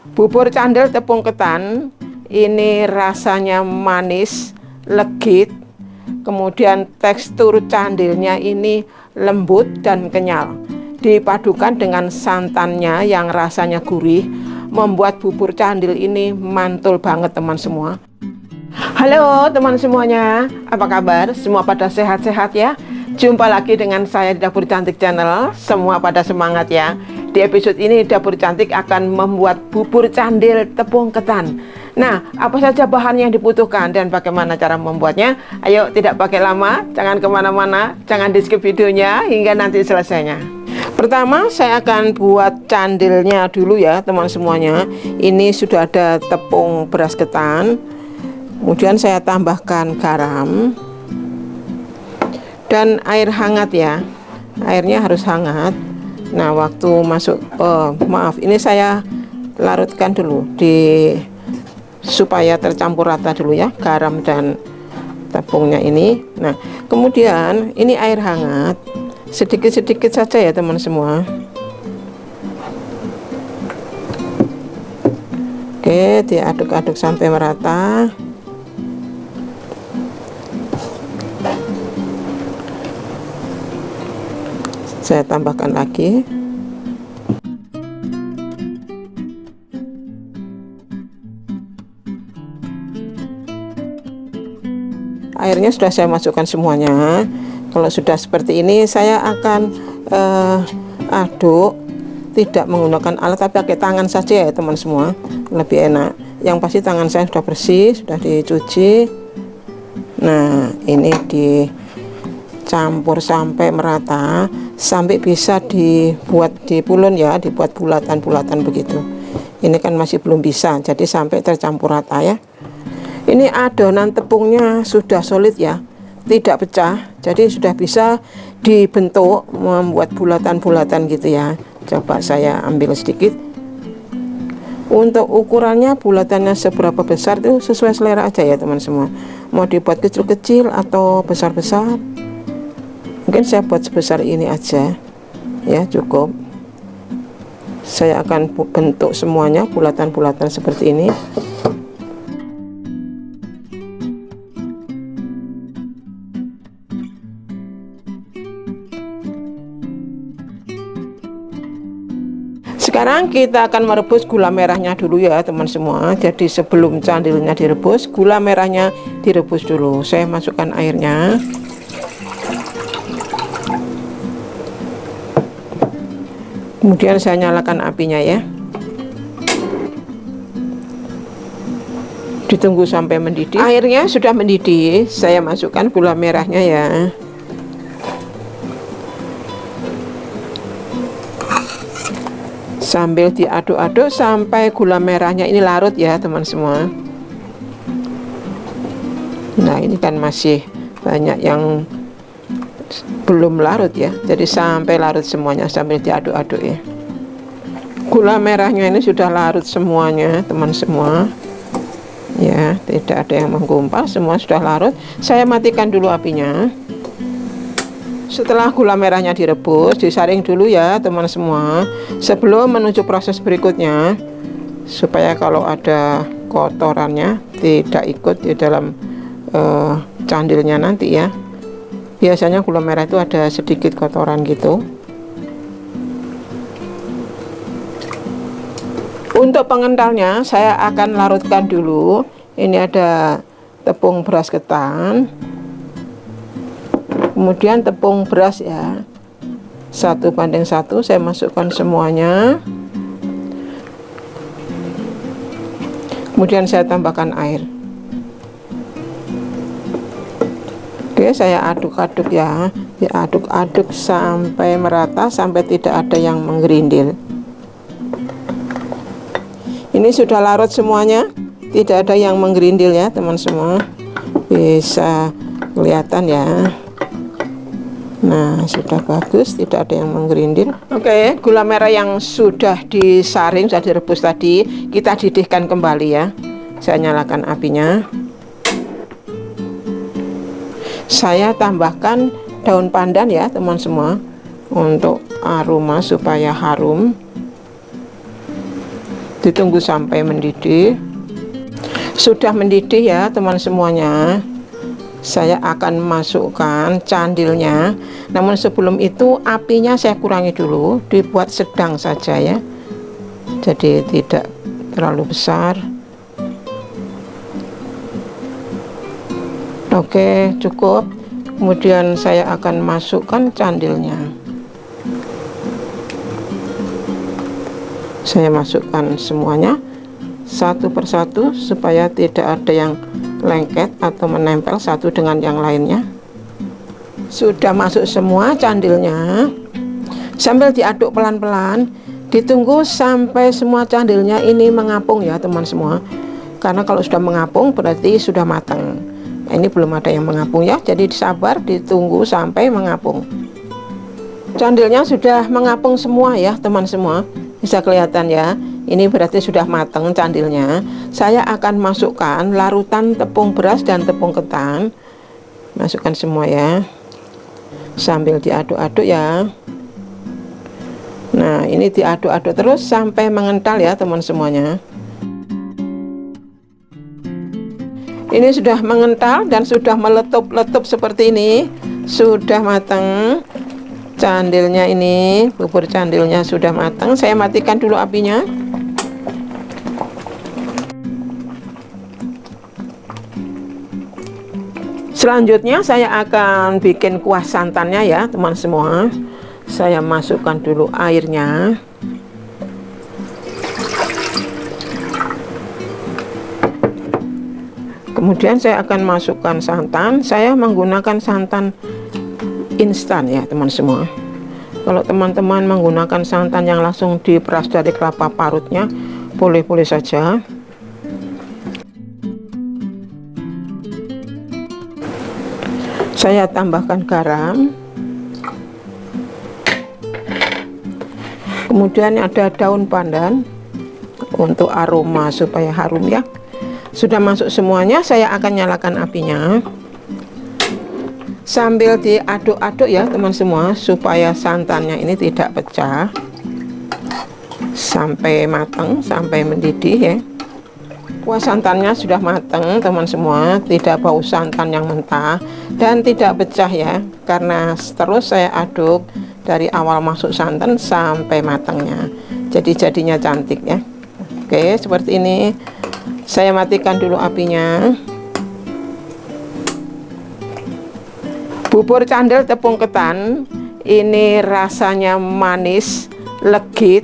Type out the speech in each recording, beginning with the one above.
Bubur candil tepung ketan ini rasanya manis, legit, kemudian tekstur candilnya ini lembut dan kenyal. Dipadukan dengan santannya yang rasanya gurih, membuat bubur candil ini mantul banget teman semua. Halo teman semuanya, apa kabar? Semua pada sehat-sehat ya? Jumpa lagi dengan saya di Dapur Cantik Channel. Semua pada semangat ya. Di episode ini Dapur Cantik akan membuat bubur candil tepung ketan. Nah, apa saja bahan yang dibutuhkan dan bagaimana cara membuatnya? Ayo, tidak pakai lama, jangan kemana-mana, jangan di skip videonya hingga nanti selesainya. Pertama, saya akan buat candilnya dulu ya teman semuanya. Ini sudah ada tepung beras ketan. Kemudian saya tambahkan garam dan air hangat ya. Airnya harus hangat. Nah, waktu masuk, maaf, ini saya larutkan dulu supaya tercampur rata dulu ya, garam dan tepungnya ini. Nah, kemudian ini air hangat, sedikit-sedikit saja ya teman semua. Oke, diaduk-aduk sampai merata. Saya tambahkan lagi. Airnya sudah saya masukkan semuanya. Kalau sudah seperti ini, saya akan aduk, tidak menggunakan alat tapi pakai tangan saja ya teman semua, lebih enak. Yang pasti tangan saya sudah bersih, sudah dicuci. Nah, ini dicampur sampai merata, sampai bisa dibuat dipulun ya, dibuat bulatan-bulatan begitu. Ini kan masih belum bisa, jadi sampai tercampur rata ya. Ini adonan tepungnya sudah solid ya, tidak pecah, jadi sudah bisa dibentuk, membuat bulatan-bulatan gitu ya. Coba saya ambil sedikit. Untuk ukurannya bulatannya seberapa besar itu sesuai selera aja ya teman semua. Mau dibuat kecil-kecil atau besar-besar, mungkin saya buat sebesar ini aja ya, cukup. Saya akan bentuk semuanya bulatan-bulatan seperti ini. Sekarang kita akan merebus gula merahnya dulu ya teman semua. Jadi sebelum candilnya direbus, gula merahnya direbus dulu. Saya masukkan airnya. Kemudian saya nyalakan apinya ya. Ditunggu sampai mendidih. Airnya sudah mendidih, saya masukkan gula merahnya ya. Sambil diaduk-aduk sampai gula merahnya ini larut ya teman semua. Nah, ini kan masih banyak yang belum larut ya, jadi sampai larut semuanya sambil diaduk-aduk ya. Gula merahnya ini sudah larut semuanya teman semua ya, tidak ada yang menggumpal, semua sudah larut. Saya matikan dulu apinya. Setelah gula merahnya direbus, disaring dulu ya teman semua, sebelum menuju proses berikutnya, supaya kalau ada kotorannya tidak ikut di dalam candilnya nanti ya. Biasanya gula merah itu ada sedikit kotoran gitu. Untuk pengentalnya saya akan larutkan dulu. Ini ada tepung beras ketan, kemudian tepung beras ya, 1:1 saya masukkan semuanya. Kemudian saya tambahkan air. Oke, saya aduk-aduk ya, diaduk-aduk sampai merata, sampai tidak ada yang menggerindil. Ini sudah larut semuanya, tidak ada yang menggerindil ya teman semua, bisa kelihatan ya. Nah, sudah bagus, tidak ada yang menggerindil. Oke, gula merah yang sudah disaring, sudah direbus tadi, kita didihkan kembali ya. Saya nyalakan apinya. Saya tambahkan daun pandan ya teman semua, untuk aroma supaya harum. Ditunggu sampai mendidih. Sudah mendidih ya teman semuanya. Saya akan masukkan candilnya. Namun sebelum itu apinya saya kurangi dulu, dibuat sedang saja ya. Jadi tidak terlalu besar. Oke, cukup. Kemudian saya akan masukkan candilnya. Saya masukkan semuanya satu persatu supaya tidak ada yang lengket atau menempel satu dengan yang lainnya. Sudah masuk semua candilnya. Sambil diaduk pelan-pelan, ditunggu sampai semua candilnya ini mengapung ya teman semua. Karena kalau sudah mengapung berarti sudah matang. Nah, ini belum ada yang mengapung ya, jadi sabar ditunggu sampai mengapung. Candilnya sudah mengapung semua ya teman semua. Bisa kelihatan ya. Ini berarti sudah matang candilnya. Saya akan masukkan larutan tepung beras dan tepung ketan. Masukkan semua ya. Sambil diaduk-aduk ya. Nah, ini diaduk-aduk terus sampai mengental ya teman semuanya. Ini sudah mengental dan sudah meletup-letup seperti ini. Sudah matang. Candilnya ini, bubur candilnya sudah matang. Saya matikan dulu apinya. Selanjutnya saya akan bikin kuah santannya ya teman semua. Saya masukkan dulu airnya. Kemudian saya akan masukkan santan. Saya menggunakan santan instan ya teman semua. Kalau teman-teman menggunakan santan yang langsung diperas dari kelapa parutnya, boleh-boleh saja. Saya tambahkan garam. Kemudian ada daun pandan untuk aroma supaya harum ya. Sudah masuk semuanya, saya akan nyalakan apinya. Sambil diaduk-aduk ya teman semua, supaya santannya ini tidak pecah. Sampai matang, sampai mendidih ya. Kuah santannya sudah matang teman semua, tidak bau santan yang mentah dan tidak pecah ya, karena terus saya aduk dari awal masuk santan sampai matangnya. Jadi jadinya cantik ya. Oke, seperti ini. Saya matikan dulu apinya. Bubur candil tepung ketan ini rasanya manis, legit.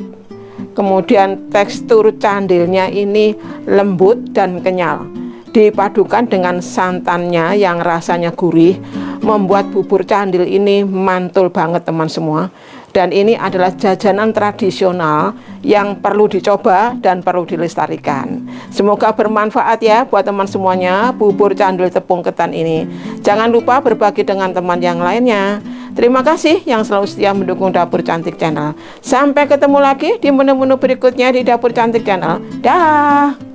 Kemudian tekstur candilnya ini lembut dan kenyal. Dipadukan dengan santannya yang rasanya gurih, membuat bubur candil ini mantul banget teman semua. Dan ini adalah jajanan tradisional yang perlu dicoba dan perlu dilestarikan. Semoga bermanfaat ya buat teman semuanya bubur candil tepung ketan ini. Jangan lupa berbagi dengan teman yang lainnya. Terima kasih yang selalu setia mendukung Dapur Cantik Channel. Sampai ketemu lagi di menu-menu berikutnya di Dapur Cantik Channel. Dah.